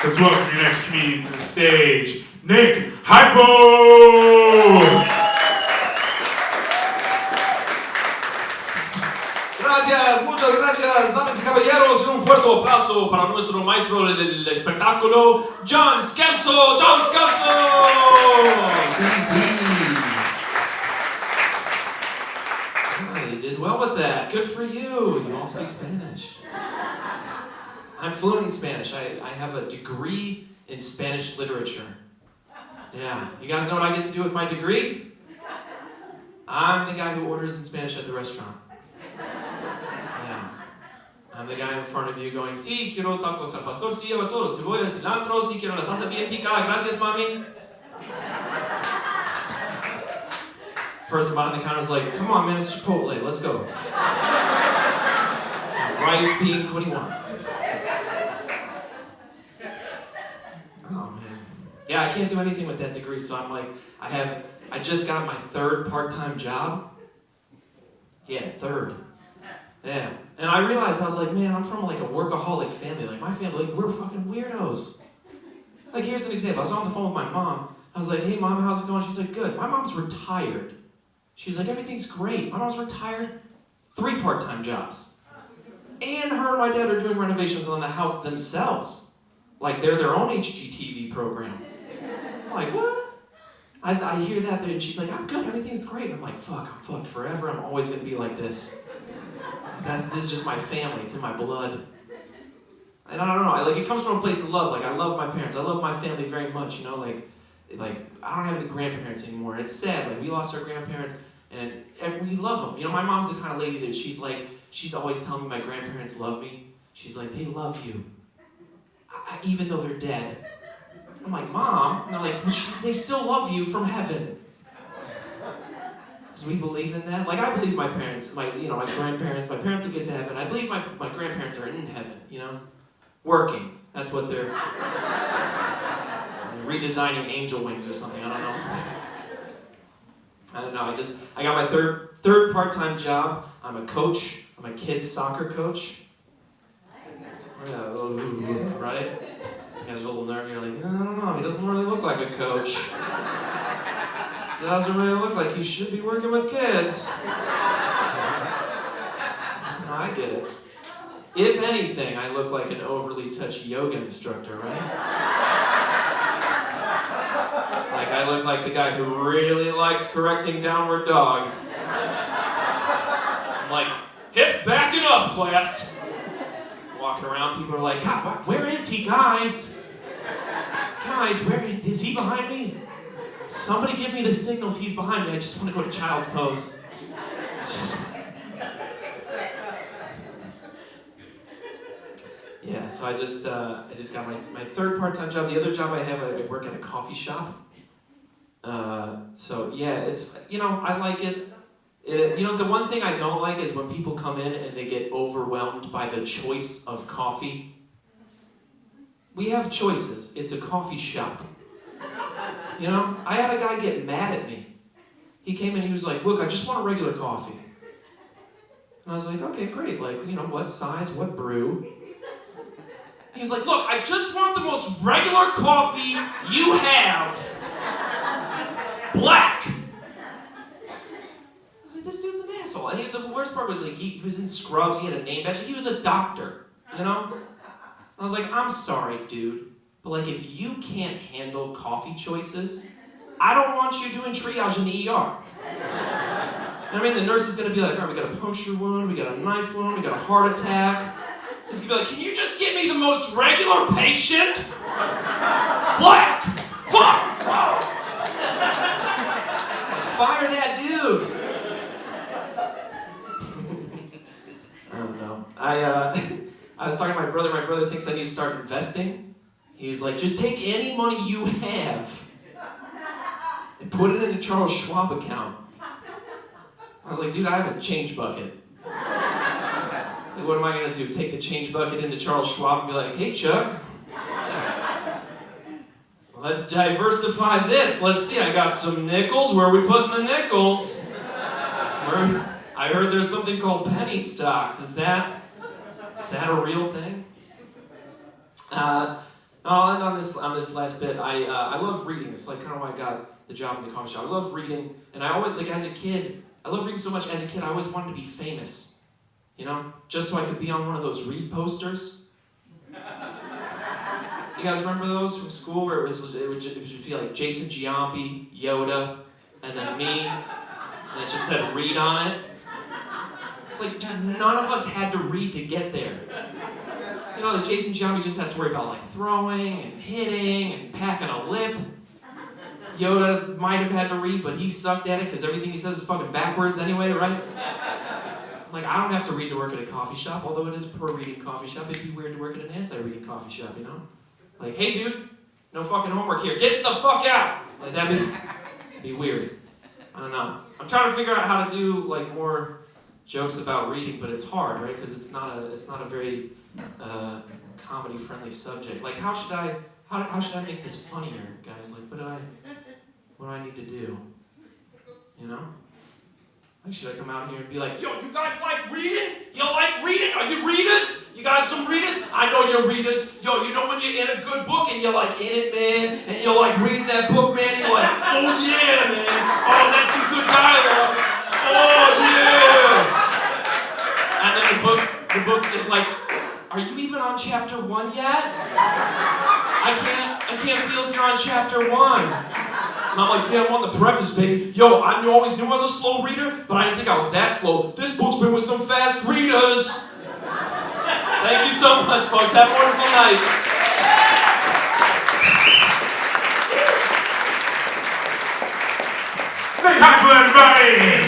Let's welcome your next comedian to the stage, Nick Heupel! Gracias, muchas gracias, damas y caballeros, y un fuerte aplauso para nuestro maestro del espectáculo, John Scalzo. John Scalzo. Sí, sí. Oh, you did well with that. Good for you. You all speak Spanish. I'm fluent in Spanish. I have a degree in Spanish literature. Yeah. You guys know what I get to do with my degree? I'm the guy who orders in Spanish at the restaurant. Yeah. I'm the guy in front of you going, sí, quiero tacos al pastor, sí, lleva todo, cebolla, cilantro, sí, quiero la salsa bien picada, gracias, mami. Person behind the counter is like, come on, man, it's Chipotle, let's go. Rice, bean, 21. Oh, man. Yeah, I can't do anything with that degree, so I'm like, I just got my third part-time job. Yeah, third. Yeah. And I realized, I was like, man, I'm from like a workaholic family. Like my family, like, we're fucking weirdos. Like here's an example. I was on the phone with my mom. I was like, hey mom, how's it going? She's like, good. My mom's retired. She's like, everything's great. My mom's retired. 3 part-time jobs. And her and my dad are doing renovations on the house themselves. Like they're their own HGTV program. I'm like, what? I hear that there and she's like, I'm good, everything's great. And I'm like, fuck, I'm fucked forever. I'm always gonna be like this. This is just my family, it's in my blood. And I don't know, it comes from a place of love. Like I love my parents, I love my family very much, you know, like I don't have any grandparents anymore. And it's sad, like we lost our grandparents and we love them. You know, my mom's the kind of lady that she's always telling me my grandparents love me. She's like, they love you, even though they're dead. I'm like, Mom, and they're like, well, they still love you from heaven. Because we believe in that. Like, I believe my parents, my grandparents, my parents will get to heaven. I believe my grandparents are in heaven, you know? Working. That's what they're redesigning angel wings or something, I don't know. I got my third part-time job. I'm a coach. I'm a kids soccer coach. Right? You guys are a little nervous. You're like, I don't know, he doesn't really look like a coach. Doesn't really look like he should be working with kids. No, I get it. If anything, I look like an overly touchy yoga instructor, right? Like I look like the guy who really likes correcting downward dog. I'm like, hips backing up, class. Walking around, people are like, God, where is he, guys? Guys, where is he behind me? Somebody give me the signal if he's behind me. I just want to go to child's pose. Yeah, so I just got my third part-time job. The other job I have, I work at a coffee shop. So yeah, it's, you know, I like it. You know, the one thing I don't like is when people come in and they get overwhelmed by the choice of coffee. We have choices. It's a coffee shop. You know, I had a guy get mad at me. He came in and he was like, look, I just want a regular coffee. And I was like, okay, great. Like, you know, what size, what brew? He's like, look, I just want the most regular coffee you have. Black. I was like, this dude's an asshole. And the worst part was like, he was in scrubs, he had a name badge, he was a doctor, you know? I was like, I'm sorry, dude. But like, if you can't handle coffee choices, I don't want you doing triage in the ER. I mean, the nurse is gonna be like, all right, we got a puncture wound, we got a knife wound, we got a heart attack. He's gonna be like, can you just get me the most regular patient? Black! Fuck! Whoa! It's like, fire that dude! I don't know. I was talking to my brother. My brother thinks I need to start investing. He's like, just take any money you have and put it in a Charles Schwab account. I was like, dude, I have a change bucket. Like, what am I gonna do? Take the change bucket into Charles Schwab and be like, hey, Chuck, let's diversify this. Let's see, I got some nickels. Where are we putting the nickels? I heard there's something called penny stocks. Is that a real thing? No, I'll end on this last bit. I love reading. It's like kind of why I got the job in the coffee shop. I love reading, and I always, like as a kid, I love reading so much. As a kid, I always wanted to be famous, you know, just so I could be on one of those read posters. You guys remember those from school where it would just be like Jason Giambi, Yoda, and then me, and it just said read on it. It's like, dude, none of us had to read to get there. You know, the Jason Giambi just has to worry about like throwing and hitting and packing a lip. Yoda might have had to read, but he sucked at it because everything he says is fucking backwards anyway, right? Like, I don't have to read to work at a coffee shop, although it is a pro-reading coffee shop. It'd be weird to work at an anti-reading coffee shop, you know? Like, hey dude, no fucking homework here. Get the fuck out! Like, that'd be weird. I don't know. I'm trying to figure out how to do like more jokes about reading, but it's hard, right? Because it's not a very comedy-friendly subject. Like, how should I make this funnier, guys? Like, what do I need to do? You know? Like, should I come out here and be like, yo, you guys like reading? You like reading? Are you readers? You guys some readers? I know you're readers. Yo, you know when you're in a good book and you're like in it, man, and you're like reading that book, man, and you're like, oh yeah, man. Oh, that's some good dialogue. Oh yeah. And then the book is like, are you even on chapter 1 yet? I can't feel if you're on chapter 1. And I'm like, yeah, I'm on the preface, baby. Yo, I always knew I was a slow reader, but I didn't think I was that slow. This book's been with some fast readers. Thank you so much, folks. Have a wonderful night. Big high everybody!